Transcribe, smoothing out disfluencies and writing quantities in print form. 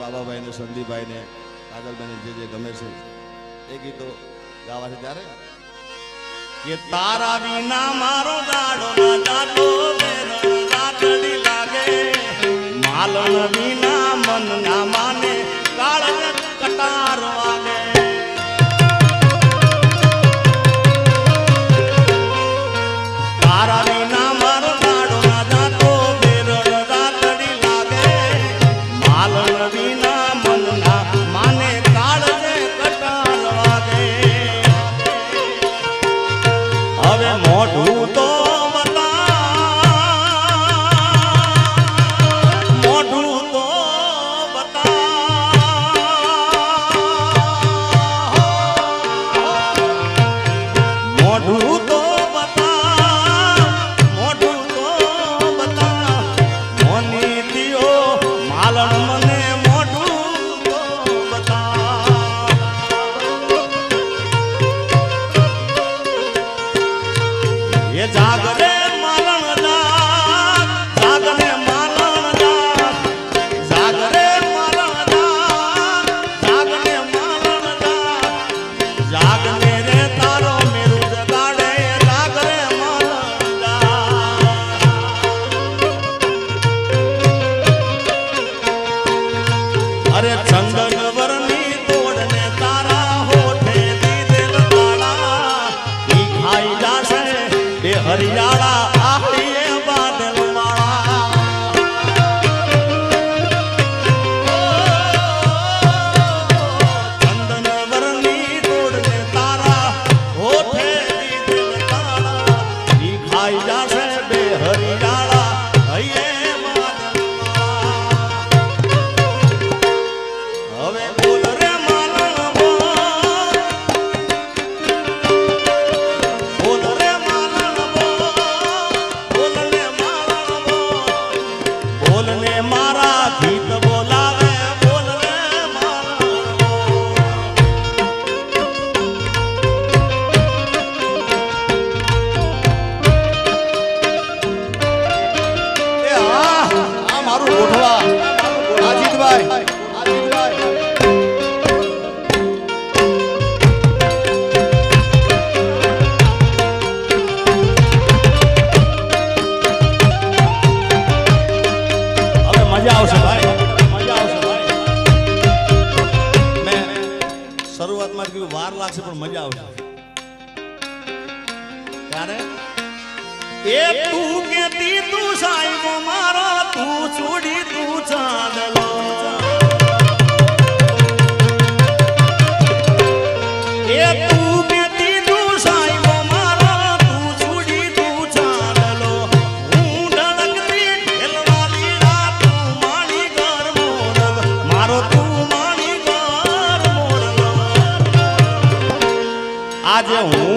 બાબાભાઈ ને સંદીપભાઈ ને કાજલભાઈ ને જે ગમે છે એ ગીતો ગાવા છે ત્યારે કે તારા વિના મારો દાડો ના દાડો રાતડી લાગે માલણ વિના મન ના માને કાળ કટાર વાગે તારા વિના મારો દાડો ના દાડો રાતડી લાગે માલણ વિના મન ના માને કાળ કટાર વાગે હવે મોઢું તો જાગરે માલણ જાગરે માલણ જાગરે માલણ જાગરે માલણ જાગને રે તારો મેરુ જગાડે જાગરે માલણ અરે ચંદન વરની તોડને તારા હોઠે દીધેલ તાળા ઈ ખાઈ જાશે હરિયાળા આહે બાદલ માળા ચંદન વરની તોડને તારા હોઠે દીધેલ તાળા ઈ ખાઈ જાશે બે હરિયાળા હૈયે બાદલ માળા હવે બોલ રે માલણ બોલ રે બોલને મારા ગીત બોલાવે બોલને મારા મારું ગોઠવા અજીતભાઈ મજા આવશે ભાઈ મેં શરૂઆતમાં કીધું વાર લાગશે પણ મજા આવશે ત્યારે એ તું કેતી તું સાહેબ મારો તું છોડી તું ચાંદલો એ તું કેતી તું સાહેબ મારો તું છોડી તું ચાંદલો હું ઢળકતી ઢેલવાલી રાત મારી ઘર મોરલ મારો તું મારી ઘર મોરલ આજે હું